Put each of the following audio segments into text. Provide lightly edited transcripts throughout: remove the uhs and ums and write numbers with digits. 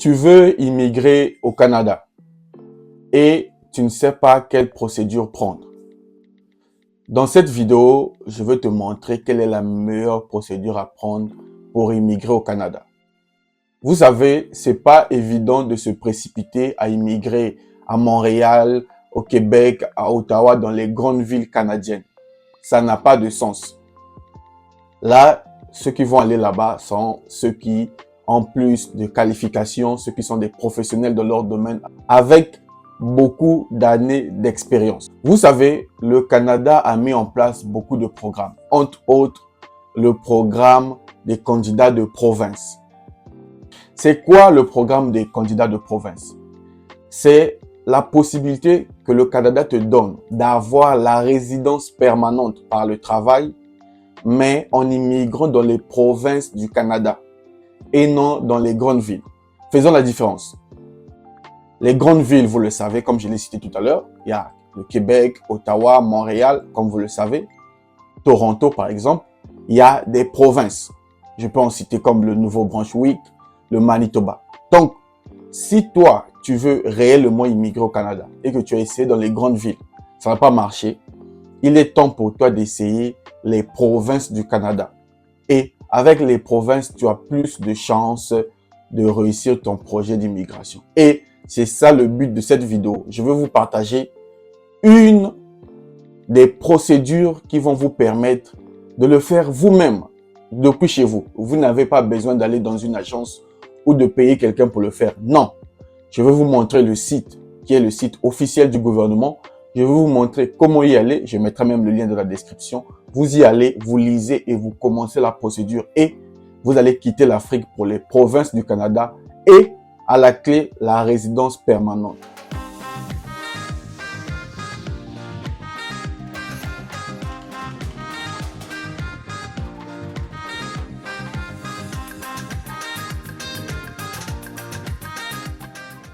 Tu veux immigrer au Canada et tu ne sais pas quelle procédure prendre. Dans cette vidéo, je veux te montrer quelle est la meilleure procédure à prendre pour immigrer au Canada. Vous savez, c'est pas évident de se précipiter à immigrer à Montréal, au Québec, à Ottawa, dans les grandes villes canadiennes. Ça n'a pas de sens. Là, ceux qui vont aller là-bas sont ceux qui ont plus de qualifications, ceux qui sont des professionnels de leur domaine avec beaucoup d'années d'expérience. Vous savez, le Canada a mis en place beaucoup de programmes, entre autres le programme des candidats de province. C'est quoi le programme des candidats de province? C'est la possibilité que le Canada te donne d'avoir la résidence permanente par le travail, mais en immigrant dans les provinces du Canada et non dans les grandes villes. Faisons la différence. Les grandes villes, vous le savez, comme je l'ai cité tout à l'heure, il y a le Québec, Ottawa, Montréal, comme vous le savez, Toronto par exemple. Il y a des provinces. Je peux en citer comme le Nouveau-Brunswick, le Manitoba. Donc, si toi, tu veux réellement immigrer au Canada et que tu as essayé dans les grandes villes, ça n'a pas marché, il est temps pour toi d'essayer les provinces du Canada. Et avec les provinces, tu as plus de chances de réussir ton projet d'immigration. Et c'est ça le but de cette vidéo. Je veux vous partager une des procédures qui vont vous permettre de le faire vous-même depuis chez vous. Vous n'avez pas besoin d'aller dans une agence ou de payer quelqu'un pour le faire. Non. Je vais vous montrer le site qui est le site officiel du gouvernement. Je vais vous montrer comment y aller. Je mettrai même le lien dans la description. Vous y allez, vous lisez et vous commencez la procédure et vous allez quitter l'Afrique pour les provinces du Canada et à la clé, la résidence permanente.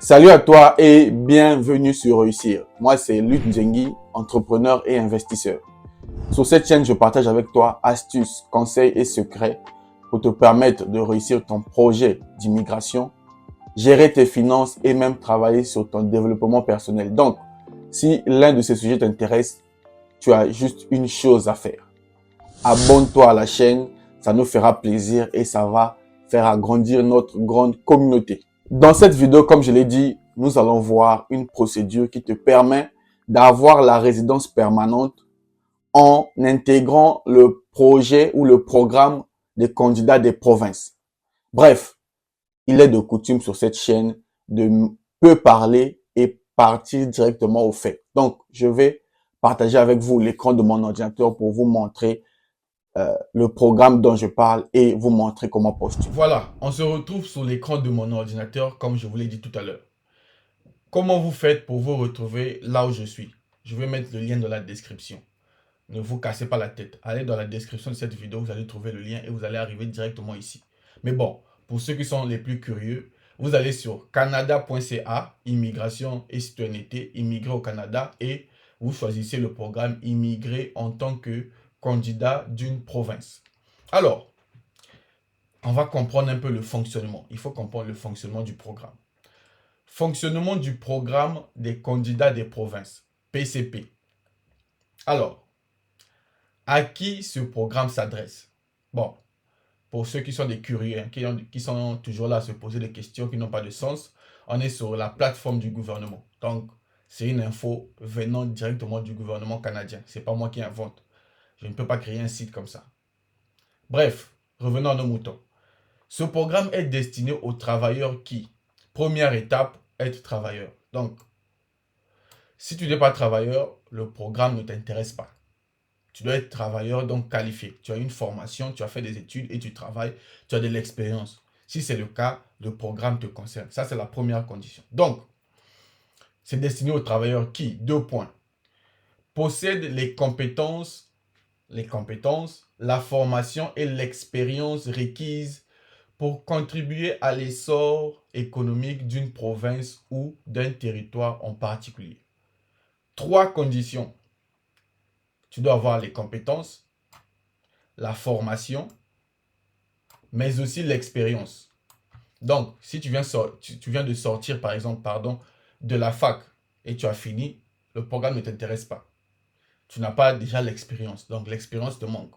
Salut à toi et bienvenue sur Réussir. Moi, c'est Luc Nzengi, entrepreneur et investisseur. Sur cette chaîne, je partage avec toi astuces, conseils et secrets pour te permettre de réussir ton projet d'immigration, gérer tes finances et même travailler sur ton développement personnel. Donc, si l'un de ces sujets t'intéresse, tu as juste une chose à faire. Abonne-toi à la chaîne, ça nous fera plaisir et ça va faire agrandir notre grande communauté. Dans cette vidéo, comme je l'ai dit, nous allons voir une procédure qui te permet d'avoir la résidence permanente en intégrant le projet ou le programme des candidats des provinces. Bref, il est de coutume sur cette chaîne de peu parler et partir directement au fait. Donc, je vais partager avec vous l'écran de mon ordinateur pour vous montrer le programme dont je parle et vous montrer comment postuler. Voilà, on se retrouve sur l'écran de mon ordinateur comme je vous l'ai dit tout à l'heure. Comment vous faites pour vous retrouver là où je suis? Je vais mettre le lien dans la description. Ne vous cassez pas la tête. Allez dans la description de cette vidéo, vous allez trouver le lien et vous allez arriver directement ici. Mais bon, pour ceux qui sont les plus curieux, vous allez sur canada.ca, immigration et citoyenneté, immigrer au Canada et vous choisissez le programme immigrer en tant que candidat d'une province. Alors, on va comprendre un peu le fonctionnement. Il faut comprendre le fonctionnement du programme. Fonctionnement du programme des candidats des provinces, PCP. Alors, à qui ce programme s'adresse? Bon, pour ceux qui sont des curieux, qui sont toujours là à se poser des questions qui n'ont pas de sens, on est sur la plateforme du gouvernement. Donc, c'est une info venant directement du gouvernement canadien. Ce n'est pas moi qui invente. Je ne peux pas créer un site comme ça. Bref, revenons à nos moutons. Ce programme est destiné aux travailleurs qui, première étape, être travailleur. Donc, si tu n'es pas travailleur, le programme ne t'intéresse pas. Tu dois être travailleur, donc qualifié. Tu as une formation, tu as fait des études et tu travailles, tu as de l'expérience. Si c'est le cas, le programme te concerne. Ça, c'est la première condition. Donc, c'est destiné aux travailleurs qui, 2 points, possèdent les compétences, la formation et l'expérience requises pour contribuer à l'essor économique d'une province ou d'un territoire en particulier. 3 conditions. Tu dois avoir les compétences, la formation, mais aussi l'expérience. Donc, si tu viens de sortir, par exemple, de la fac et tu as fini, le programme ne t'intéresse pas. Tu n'as pas déjà l'expérience. Donc, l'expérience te manque.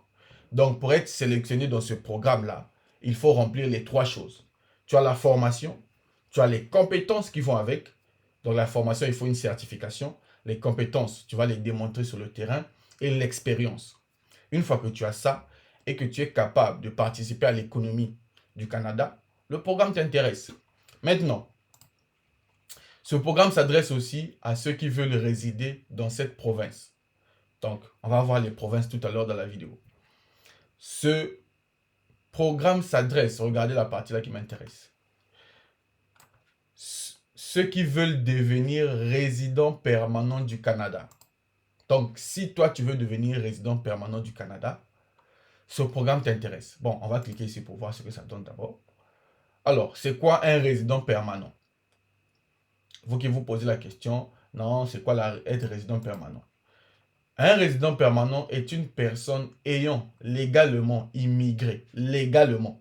Donc, pour être sélectionné dans ce programme-là, il faut remplir les 3 choses. Tu as la formation, tu as les compétences qui vont avec. Dans la formation, il faut une certification. Les compétences, tu vas les démontrer sur le terrain. Et l'expérience. Une fois que tu as ça et que tu es capable de participer à l'économie du Canada, le programme t'intéresse. Maintenant, ce programme s'adresse aussi à ceux qui veulent résider dans cette province. Donc, on va voir les provinces tout à l'heure dans la vidéo. Ce programme s'adresse, regardez la partie là qui m'intéresse, ceux qui veulent devenir résidents permanents du Canada. Donc, si toi, tu veux devenir résident permanent du Canada, ce programme t'intéresse. Bon, on va cliquer ici pour voir ce que ça donne d'abord. Alors, c'est quoi un résident permanent? Vous qui vous posez la question, non, c'est quoi être résident permanent? Un résident permanent est une personne ayant légalement immigré,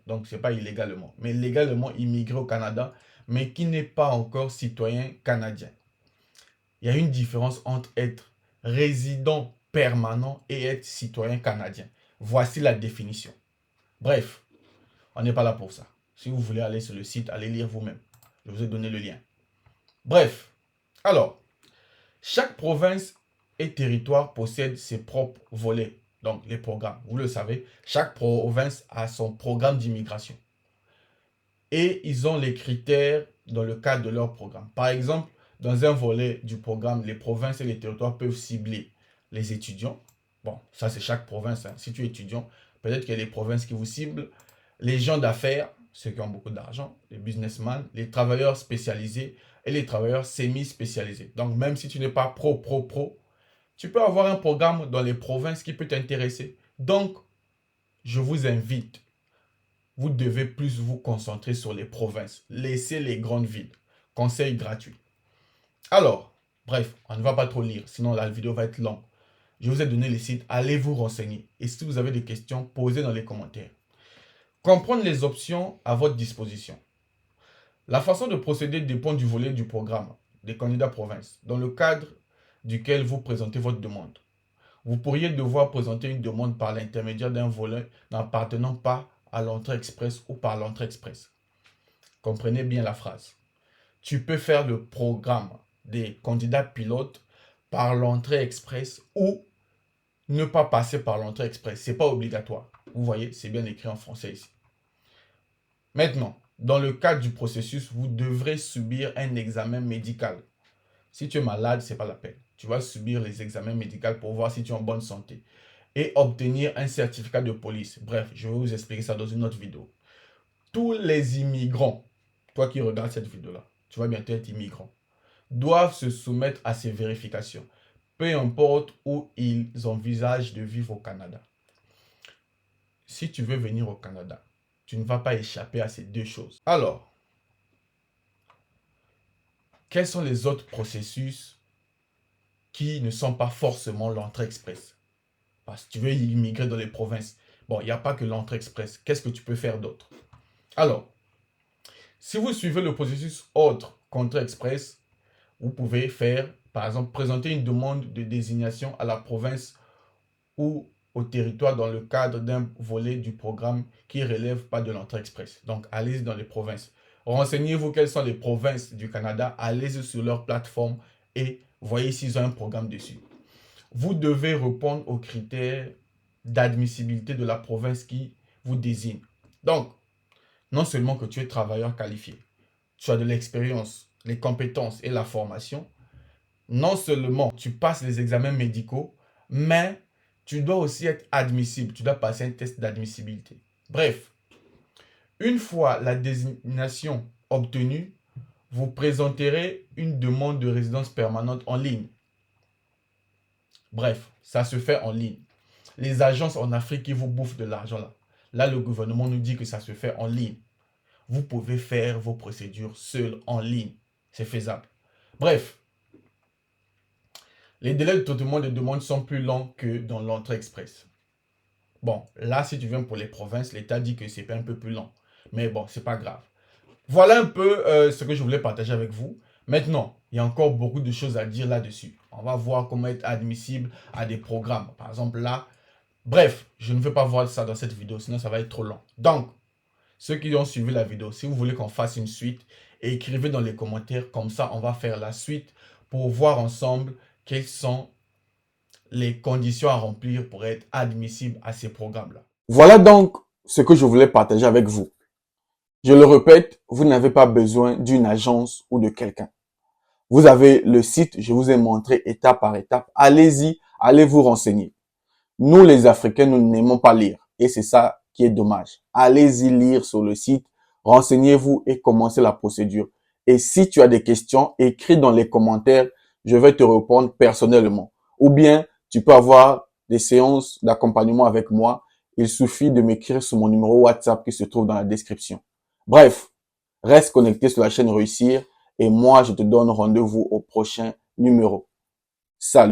donc c'est pas illégalement, mais légalement immigré au Canada, mais qui n'est pas encore citoyen canadien. Il y a une différence entre être résident permanent et être citoyen canadien. Voici la définition. Bref, on n'est pas là pour ça. Si vous voulez aller sur le site, allez lire vous-même. Je vous ai donné le lien. Bref, alors, chaque province et territoire possède ses propres volets, donc les programmes. Vous le savez, chaque province a son programme d'immigration. Et ils ont les critères dans le cadre de leur programme. Par exemple, dans un volet du programme, les provinces et les territoires peuvent cibler les étudiants. Bon, ça c'est chaque province. Hein. Si tu es étudiant, peut-être qu'il y a des provinces qui vous ciblent. Les gens d'affaires, ceux qui ont beaucoup d'argent, les businessmen, les travailleurs spécialisés et les travailleurs semi-spécialisés. Donc, même si tu n'es pas pro, tu peux avoir un programme dans les provinces qui peut t'intéresser. Donc, je vous invite, vous devez plus vous concentrer sur les provinces. Laissez les grandes villes. Conseil gratuit. Alors, bref, on ne va pas trop lire, sinon la vidéo va être longue. Je vous ai donné les sites, allez vous renseigner. Et si vous avez des questions, posez dans les commentaires. Comprendre les options à votre disposition. La façon de procéder dépend du volet du programme des candidats provinces, dans le cadre duquel vous présentez votre demande. Vous pourriez devoir présenter une demande par l'intermédiaire d'un volet n'appartenant pas à l'entrée express ou par l'entrée express. Comprenez bien la phrase. Tu peux faire le programme des candidats pilotes par l'entrée express ou ne pas passer par l'entrée express. Ce n'est pas obligatoire. Vous voyez, c'est bien écrit en français ici. Maintenant, dans le cadre du processus, vous devrez subir un examen médical. Si tu es malade, ce n'est pas la peine. Tu vas subir les examens médicaux pour voir si tu es en bonne santé. Et obtenir un certificat de police. Bref, je vais vous expliquer ça dans une autre vidéo. Tous les immigrants, toi qui regardes cette vidéo-là, tu vas bientôt être immigrant, doivent se soumettre à ces vérifications, peu importe où ils envisagent de vivre au Canada. Si tu veux venir au Canada, tu ne vas pas échapper à ces 2 choses. Alors, quels sont les autres processus qui ne sont pas forcément l'entrée express? Parce que tu veux immigrer dans les provinces. Bon, il n'y a pas que l'entrée express. Qu'est-ce que tu peux faire d'autre? Alors, si vous suivez le processus autre qu'entrée express, vous pouvez faire, par exemple, présenter une demande de désignation à la province ou au territoire dans le cadre d'un volet du programme qui ne relève pas de l'entrée express. Donc, allez-y dans les provinces. Renseignez-vous quelles sont les provinces du Canada. Allez-y sur leur plateforme et voyez s'ils ont un programme dessus. Vous devez répondre aux critères d'admissibilité de la province qui vous désigne. Donc, non seulement que tu es travailleur qualifié, tu as de l'expérience, les compétences et la formation, non seulement tu passes les examens médicaux, mais tu dois aussi être admissible. Tu dois passer un test d'admissibilité. Bref, une fois la désignation obtenue, vous présenterez une demande de résidence permanente en ligne. Bref, ça se fait en ligne. Les agences en Afrique qui vous bouffent de l'argent là. Là, le gouvernement nous dit que ça se fait en ligne. Vous pouvez faire vos procédures seul en ligne. C'est faisable. Bref, les délais de traitement des demandes sont plus longs que dans l'entrée express. Bon, là, si tu viens pour les provinces, l'État dit que c'est un peu plus long. Mais bon, c'est pas grave. Voilà un peu ce que je voulais partager avec vous. Maintenant, il y a encore beaucoup de choses à dire là-dessus. On va voir comment être admissible à des programmes. Par exemple, là, bref, je ne veux pas voir ça dans cette vidéo, sinon ça va être trop long. Donc, ceux qui ont suivi la vidéo, si vous voulez qu'on fasse une suite, écrivez dans les commentaires, comme ça on va faire la suite pour voir ensemble quelles sont les conditions à remplir pour être admissible à ces programmes-là. Voilà donc ce que je voulais partager avec vous. Je le répète, vous n'avez pas besoin d'une agence ou de quelqu'un. Vous avez le site, je vous ai montré étape par étape. Allez-y, allez vous renseigner. Nous, les Africains, nous n'aimons pas lire. Et c'est ça qui est dommage. Allez-y lire sur le site, renseignez-vous et commencez la procédure. Et si tu as des questions, écris dans les commentaires, je vais te répondre personnellement. Ou bien, tu peux avoir des séances d'accompagnement avec moi. Il suffit de m'écrire sur mon numéro WhatsApp qui se trouve dans la description. Bref, reste connecté sur la chaîne Réussir et moi, je te donne rendez-vous au prochain numéro. Salut!